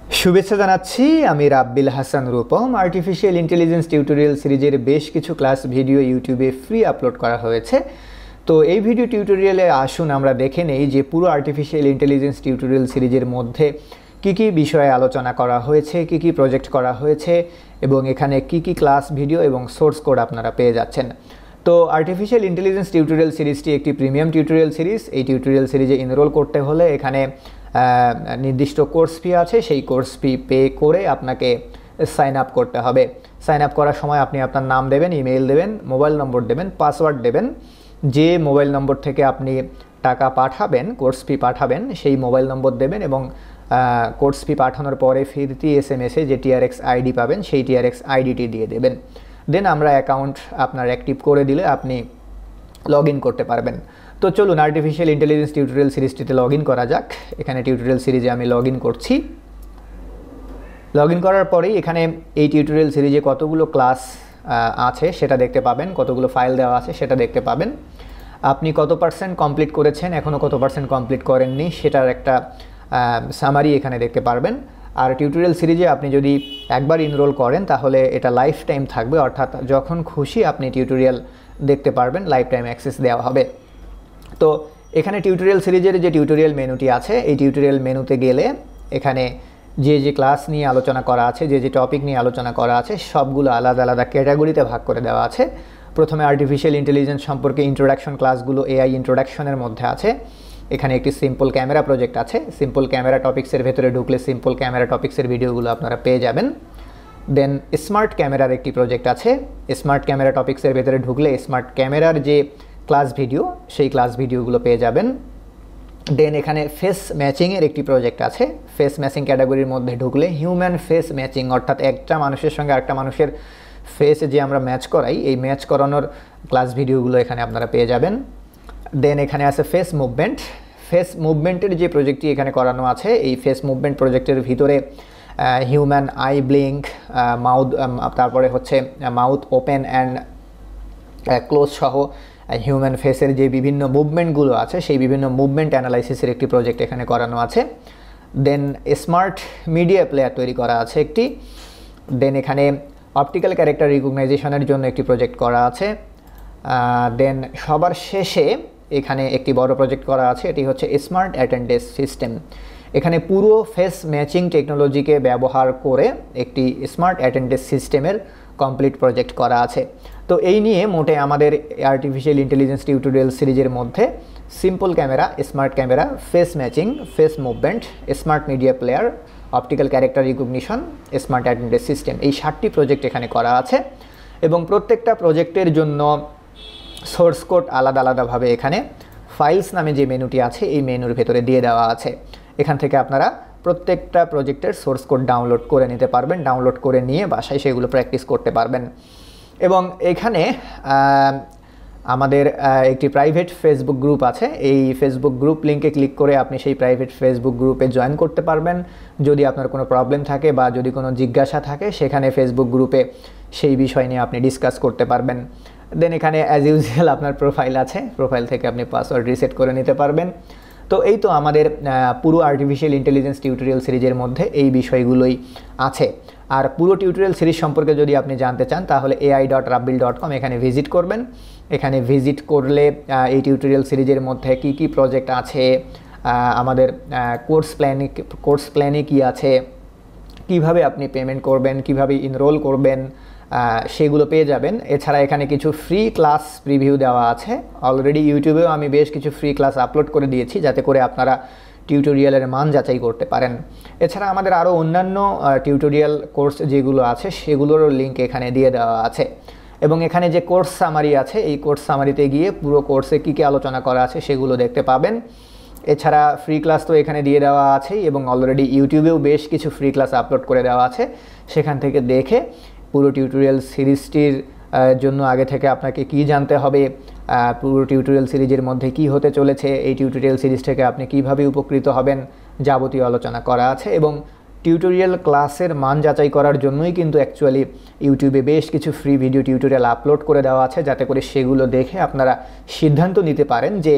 শুভেচ্ছা জানাচ্ছি আমি রাব্বিল Hasan Rupam. Artificial intelligence tutorial সিরিজের বেশ কিছু ক্লাস ভিডিও ইউটিউবে ফ্রি আপলোড করা হয়েছে। তো এই ভিডিও টিউটোরিয়ালে আসুন আমরা দেখে নেই যে পুরো আর্টিফিশিয়াল ইন্টেলিজেন্স টিউটোরিয়াল সিরিজের মধ্যে কি কি বিষয়ে আলোচনা করা হয়েছে, কি কি প্রজেক্ট করা হয়েছে এবং এখানে কি কি ক্লাস ভিডিও এবং সোর্স কোড আপনারা পেয়ে যাচ্ছেন। তো আর্টিফিশিয়াল ইন্টেলিজেন্স টিউটোরিয়াল সিরিজটি একটি প্রিমিয়াম টিউটোরিয়াল সিরিজ। এই টিউটোরিয়াল সিরিজে এনরোল করতে হলে এখানে নির্দিষ্ট কোর্স ফি আছে, সেই কোর্স ফি পে করে আপনাকে সাইন আপ করতে হবে। সাইন আপ করার সময় আপনি আপনার নাম দেবেন, ইমেইল দেবেন, মোবাইল নম্বর দেবেন, পাসওয়ার্ড দেবেন। যে মোবাইল নম্বর থেকে আপনি টাকা পাঠাবেন, কোর্স ফি পাঠাবেন, সেই মোবাইল নম্বর দেবেন এবং কোর্স ফি পাঠানোর পরে ফিরতি SMS-এ যে TRX আইডি পাবেন সেই TRX আইডিটি দিয়ে দেবেন। দেন আমরা অ্যাকাউন্ট আপনার অ্যাক্টিভ করে দিলে আপনি লগ ইন করতে পারবেন। তো চলুন আর্টিফিশিয়াল ইন্টেলিজেন্স টিউটোরিয়াল সিরিজটিতে লগ ইন করা যাক। এখানে টিউটোরিয়াল সিরিজে আমি লগ ইন করছি। লগ ইন করার পরেই এখানে এই টিউটোরিয়াল সিরিজে কতগুলো ক্লাস আছে সেটা দেখতে পাবেন, কতগুলো ফাইল দেওয়া আছে সেটা দেখতে পাবেন। আপনি কত পার্সেন্ট কমপ্লিট করেছেন, এখনও কত পার্সেন্ট কমপ্লিট করেননি সেটার একটা সামারি এখানে দেখতে পারবেন। আর টিউটোরিয়াল সিরিজে আপনি যদি একবার এনরোল করেন তাহলে এটা লাইফ টাইম থাকবে, অর্থাৎ যখন খুশি আপনি টিউটোরিয়াল দেখতে পারবেন, লাইফ টাইম অ্যাক্সেস দেওয়া হবে। তো এখানে টিউটোরিয়াল সিরিজের যে টিউটোরিয়াল মেনুটি আছে, এই টিউটোরিয়াল মেনুতে গেলে এখানে যে ক্লাস নিয়ে আলোচনা করা আছে, যে টপিক নিয়ে আলোচনা করা আছে সবগুলো আলাদা আলাদা ক্যাটাগরিতে ভাগ করে দেওয়া আছে। প্রথমে আর্টিফিশিয়াল ইন্টেলিজেন্স সম্পর্কে ইন্ট্রোডাকশন ক্লাসগুলো AI ইন্ট্রোডাকশনের মধ্যে আছে। এখানে একটি সিম্পল ক্যামেরা প্রজেক্ট আছে। সিম্পল ক্যামেরা টপিক্সের ভেতরে ঢুকলে সিম্পল ক্যামেরা টপিক্সের ভিডিওগুলো আপনারা পেয়ে যাবেন। দেন স্মার্ট ক্যামেরার একটি প্রজেক্ট আছে। স্মার্ট ক্যামেরা টপিক্সের ভেতরে ঢুকলে স্মার্ট ক্যামেরার যে ক্লাস ভিডিও সেই ক্লাস ভিডিওগুলো পেয়ে যাবেন। দেন এখানে ফেস ম্যাচিংয়ের একটি প্রজেক্ট আছে। ফেস ম্যাচিং ক্যাটাগরির মধ্যে ঢুকলে হিউম্যান ফেস ম্যাচিং, অর্থাৎ একটা মানুষের সঙ্গে আরেকটা মানুষের ফেস যে আমরা ম্যাচ করাই, এই ম্যাচ করানোর ক্লাস ভিডিওগুলো এখানে আপনারা পেয়ে যাবেন। দেন এখানে আছে ফেস মুভমেন্ট। ফেস মুভমেন্টের যে প্রজেক্টটি এখানে করানো আছে, এই ফেস মুভমেন্ট প্রজেক্টের ভিতরে হিউম্যান আই ব্লিঙ্ক, মাউথ, তারপরে হচ্ছে মাউথ ওপেন অ্যান্ড ক্লোজ সহ হিউম্যান ফেসের যে বিভিন্ন মুভমেন্টগুলো আছে সেই বিভিন্ন মুভমেন্ট অ্যানালাইসিসের একটি প্রজেক্ট এখানে করানো আছে। দেন স্মার্ট মিডিয়া প্লেয়ার তৈরি করা আছে একটি। দেন এখানে অপটিক্যাল ক্যারেক্টার রিকগনাইজেশনের জন্য একটি প্রজেক্ট করা আছে। দেন সবার শেষে এখানে একটি বড় প্রজেক্ট করা আছে, এটি হচ্ছে স্মার্ট অ্যাটেন্ডেন্স সিস্টেম। এখানে পুরো ফেস ম্যাচিং টেকনোলজিকে ব্যবহার করে একটি স্মার্ট অ্যাটেন্ডেন্স সিস্টেমের কমপ্লিট প্রজেক্ট করা আছে। তো এই নিয়ে মোটে আমাদের আর্টিফিশিয়াল ইন্টেলিজেন্স টিউটোরিয়াল সিরিজের মধ্যে simple camera, smart camera, face matching, face movement, smart media player, optical character recognition, smart attendance system, এই 7টি প্রজেক্ট এখানে করা আছে এবং প্রত্যেকটা প্রজেক্টের জন্য সোর্স কোড আলাদা আলাদাভাবে এখানে ফাইলস নামে যে মেনুটি আছে এই মেনুর ভেতরে দিয়ে দেওয়া আছে। এখান থেকে আপনারা প্রত্যেকটা প্রজেক্টের সোর্স কোড ডাউনলোড করে নিতে পারবেন, ডাউনলোড করে নিয়ে বাসায় সেগুলো প্র্যাকটিস করতে পারবেন। এবং এখানে আমাদের একটি প্রাইভেট ফেসবুক গ্রুপ আছে। এই ফেসবুক গ্রুপ লিঙ্কে ক্লিক করে আপনি সেই প্রাইভেট ফেসবুক গ্রুপে জয়েন করতে পারবেন। যদি আপনার কোনো প্রবলেম থাকে বা যদি কোনো জিজ্ঞাসা থাকে সেখানে ফেসবুক গ্রুপে সেই বিষয় নিয়ে আপনি ডিসকাস করতে পারবেন। দেন এখানে অ্যাজ ইউজুয়াল আপনার প্রোফাইল আছে, প্রোফাইল থেকে আপনি পাসওয়ার্ড রিসেট করে নিতে পারবেন। তো এই তো আমাদের পুরো আর্টিফিশিয়াল ইন্টেলিজেন্স টিউটোরিয়াল সিরিজের মধ্যে এই বিষয়গুলোই আছে। আর পুরো টিউটোরিয়াল সিরিজ সম্পর্কে যদি আপনি জানতে চান তাহলে ai.rabbil.com এখানে ভিজিট করবেন। এখানে ভিজিট করলে এই টিউটোরিয়াল সিরিজের মধ্যে কি কি প্রজেক্ট আছে, আমাদের কোর্স প্ল্যানে কি আছে, কিভাবে আপনি পেমেন্ট করবেন, কিভাবে এনরোল করবেন সেগুলো পেয়ে যাবেন। এছাড়া এখানে কিছু ফ্রি ক্লাস প্রিভিউ দেওয়া আছে। অলরেডি ইউটিউবেও আমি বেশ কিছু ফ্রি ক্লাস আপলোড করে দিয়েছি যাতে করে আপনারা টিউটোরিয়ালের মান যাচাই করতে পারেন। এছাড়া আমাদের আরও অন্যান্য টিউটোরিয়াল কোর্স যেগুলো আছে সেগুলোরও লিঙ্ক এখানে দিয়ে দেওয়া আছে। এবং এখানে যে কোর্স সামারি আছে, এই কোর্স সামারিতে গিয়ে পুরো কোর্সে কী কী আলোচনা করা আছে সেগুলো দেখতে পাবেন। এছাড়া ফ্রি ক্লাস তো এখানে দিয়ে দেওয়া আছে এবং অলরেডি ইউটিউবেও বেশ কিছু ফ্রি ক্লাস আপলোড করে দেওয়া আছে। সেখান থেকে দেখে পুরো টিউটোরিয়াল সিরিজটির জন্য আগে থেকে আপনাকে কি জানতে হবে, পুরো টিউটোরিয়াল সিরিজের মধ্যে কি হতে চলেছে, এই টিউটোরিয়াল সিরিজ থেকে আপনি কিভাবে উপকৃত হবেন, যাবতীয় আলোচনা করা আছে। এবং টিউটোরিয়াল ক্লাসের মান যাচাই করার জন্যই কিন্তু অ্যাকচুয়ালি ইউটিউবে বেশ কিছু ফ্রি ভিডিও টিউটোরিয়াল আপলোড করে দেওয়া আছে যাতে করে সেগুলো দেখে আপনারা সিদ্ধান্ত নিতে পারেন যে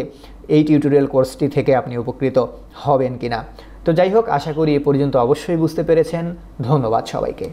এই টিউটোরিয়াল কোর্সটি থেকে আপনি উপকৃত হবেন কিনা। তো যাই হোক, আশা করি এ পর্যন্ত অবশ্যই বুঝতে পেরেছেন। ধন্যবাদ সবাইকে।